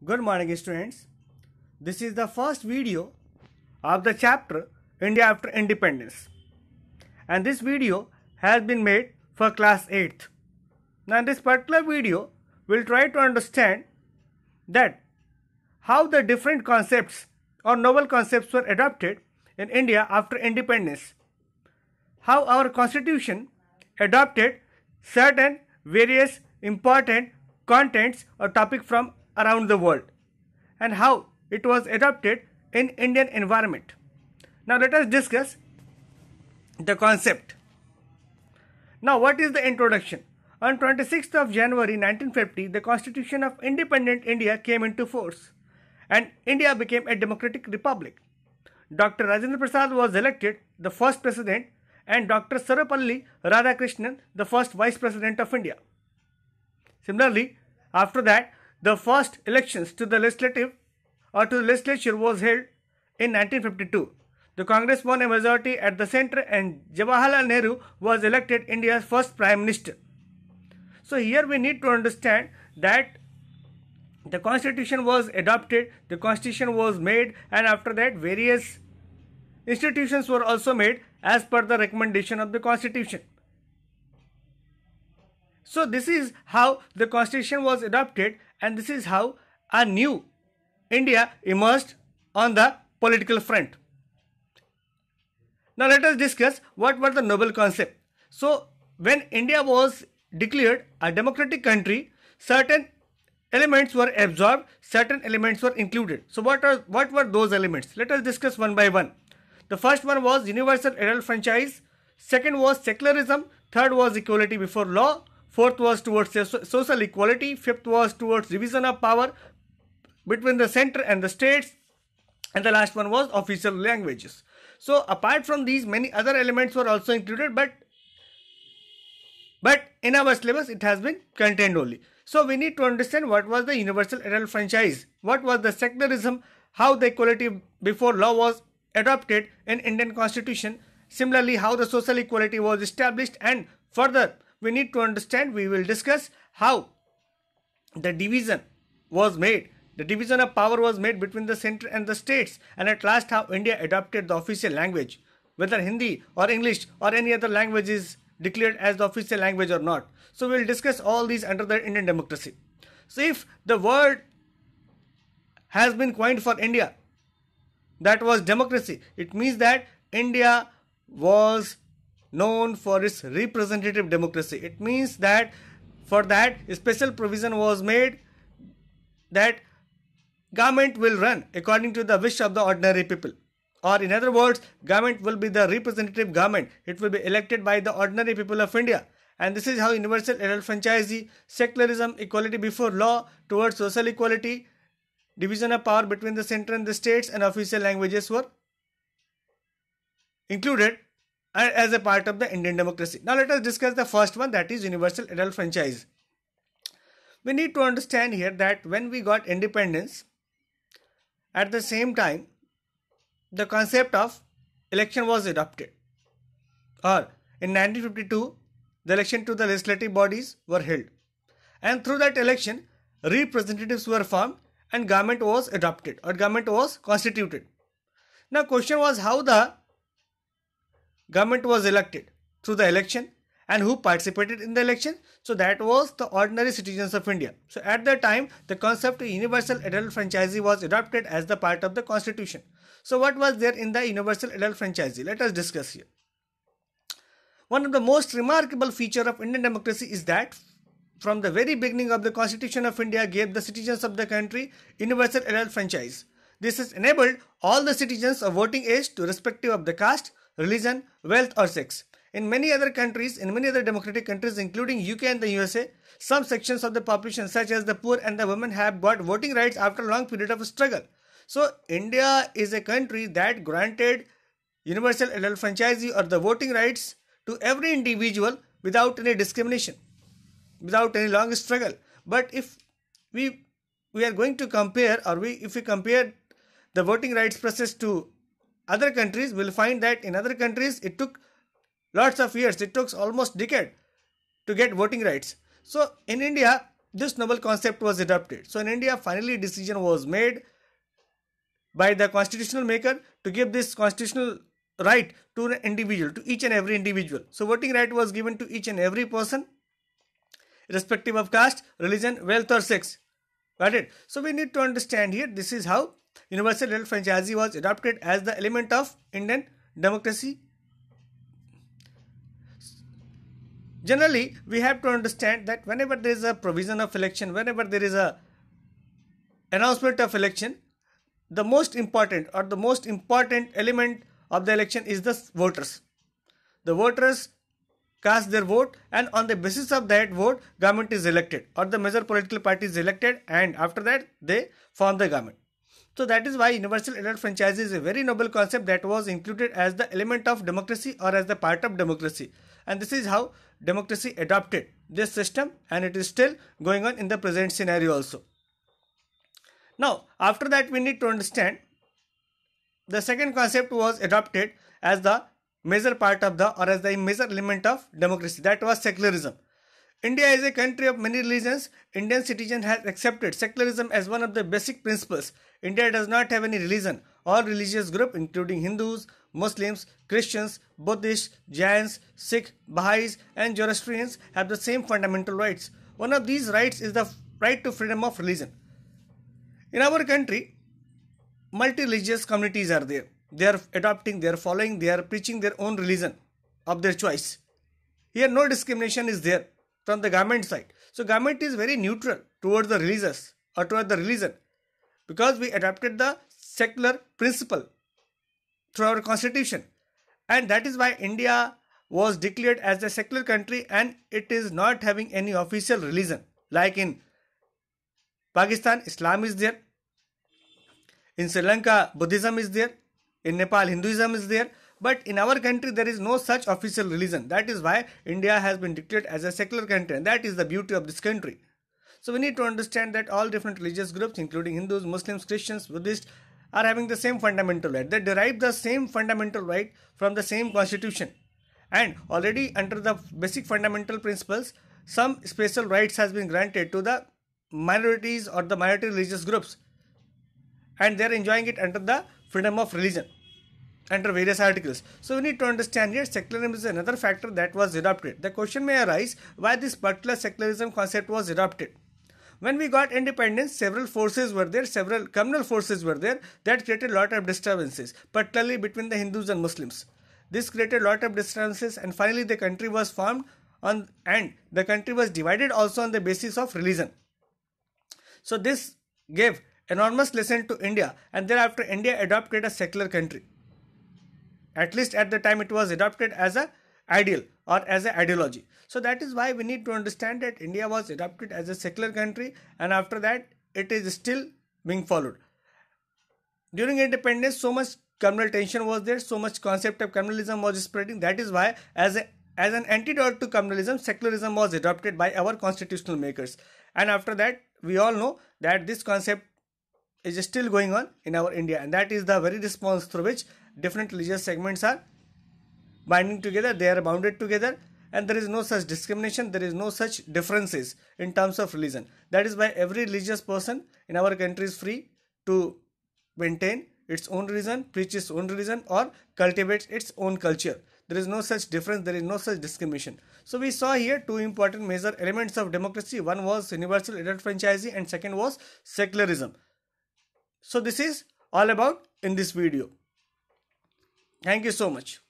Good morning, students. This is the first video of the chapter India after Independence, and this video has been made for class 8th. Now in this particular video, we'll try to understand that how the different concepts or novel concepts were adopted in India after independence, how our constitution adopted certain various important contents or topic from around the world, and how it was adopted in Indian environment. Now let us discuss the concept. Now what is the introduction? On 26th of January 1950, the Constitution of Independent India came into force and India became a democratic republic. Dr. Rajendra Prasad was elected the first president and Dr. Sarvepalli Radhakrishnan the first vice president of India. Similarly, after that, the first elections to the legislature was held in 1952. The Congress won a majority at the center and Jawaharlal Nehru was elected India's first prime minister. So here we need to understand that the constitution was adopted, the constitution was made, and after that various institutions were also made as per the recommendation of the constitution. So this is how the constitution was adopted, and this is how a new India emerged on the political front. Now let us discuss what were the noble concepts. So when India was declared a democratic country, certain elements were absorbed, certain elements were included. So what were those elements? Let us discuss one by one. The first one was universal adult franchise, second was secularism, third was equality before law, fourth was towards social equality, fifth was towards division of power between the center and the states, and the last one was official languages. So apart from these, many other elements were also included, but in our syllabus it has been contained only. So we need to understand what was the universal adult franchise, what was the secularism, how the equality before law was adopted in Indian constitution, similarly how the social equality was established, and further we need to understand, we will discuss how the division was made, the division of power was made between the center and the states, and at last how India adopted the official language, whether Hindi or English or any other language is declared as the official language or not. So we will discuss all these under the Indian democracy. So if the word has been coined for India, that was democracy, it means that India was known for its representative democracy. It means that for that a special provision was made that government will run according to the wish of the ordinary people, or in other words, government will be the representative government. It will be elected by the ordinary people of India, and this is how universal adult franchise, secularism, equality before law, towards social equality, division of power between the center and the states, and official languages were included as a part of the Indian democracy. Now let us discuss the first one, that is universal adult franchise. We need to understand here that when we got independence, at the same time the concept of election was adopted, or in 1952 the election to the legislative bodies were held, and through that election representatives were formed and government was adopted or government was constituted. Now question was how the government was elected, through the election, and who participated in the election? So that was the ordinary citizens of India. So at that time the concept of universal adult franchise was adopted as the part of the constitution. So what was there in the universal adult franchise? Let us discuss here. One of the most remarkable feature of Indian democracy is that from the very beginning of the Constitution of India gave the citizens of the country universal adult franchise. This has enabled all the citizens of voting age to irrespective of the caste, religion, wealth or sex. In many other countries, in many other democratic countries including UK and the USA, some sections of the population such as the poor and the women have got voting rights after a long period of struggle. So India is a country that granted universal adult franchise or the voting rights to every individual without any discrimination, without any long struggle. But if we are going to compare, or if we compare the voting rights process to other countries, we'll find that in other countries it took lots of years, it took almost a decade to get voting rights. So in India this noble concept was adopted. So in India, finally decision was made by the constitutional maker to give this constitutional right to an individual, to each and every individual. So voting right was given to each and every person, irrespective of caste, religion, wealth or sex. Got it? So we need to understand here, this is how universal adult franchisee was adopted as the element of Indian democracy. Generally, we have to understand that whenever there is a provision of election, whenever there is a announcement of election, the most important element of the election is the voters. The voters cast their vote, and on the basis of that vote, government is elected or the major political party is elected, and after that they form the government. So that is why universal adult franchise is a very noble concept that was included as the element of democracy or as the part of democracy. And this is how democracy adopted this system, and it is still going on in the present scenario also. Now, after that, we need to understand the second concept was adopted as the major part of the or as the major element of democracy, that was secularism. India is a country of many religions. Indian citizen has accepted secularism as one of the basic principles. India does not have any religion. All religious groups including Hindus, Muslims, Christians, Buddhists, Jains, Sikh, Baha'is and Zoroastrians have the same fundamental rights. One of these rights is the right to freedom of religion. In our country, multi-religious communities are there. They are adopting, they are following, they are preaching their own religion of their choice. Here no discrimination is there from the government side. So government is very neutral towards the religious or towards the religion, because we adopted the secular principle through our constitution, and that is why India was declared as a secular country, and it is not having any official religion. Like in Pakistan, Islam is there. In Sri Lanka, Buddhism is there. In Nepal, Hinduism is there. But in our country, there is no such official religion. That is why India has been declared as a secular country, and that is the beauty of this country. So we need to understand that all different religious groups, including Hindus, Muslims, Christians, Buddhists, are having the same fundamental right. They derive the same fundamental right from the same constitution. And already under the basic fundamental principles, some special rights has been granted to the minorities or the minority religious groups, and they are enjoying it under the freedom of religion under various articles. So we need to understand here secularism is another factor that was adopted. The question may arise why this particular secularism concept was adopted. When we got independence, several forces were there, several communal forces were there that created a lot of disturbances, particularly between the Hindus and Muslims. This created a lot of disturbances, and finally the country was formed on, and the country was divided also on the basis of religion. So this gave enormous lesson to India, and thereafter India adopted a secular country. At least at the time it was adopted as an ideal or as an ideology. So that is why we need to understand that India was adopted as a secular country, and after that it is still being followed. During independence, so much communal tension was there, so much concept of communalism was spreading. That is why as an antidote to communalism, secularism was adopted by our constitutional makers. And after that, we all know that this concept is still going on in our India, and that is the very response through which different religious segments are binding together, they are bounded together, and there is no such discrimination, there is no such differences in terms of religion. That is why every religious person in our country is free to maintain its own religion, preach its own religion, or cultivate its own culture. There is no such difference, there is no such discrimination. So we saw here two important major elements of democracy. One was universal adult franchisee and second was secularism. So this is all about in this video. Thank you so much.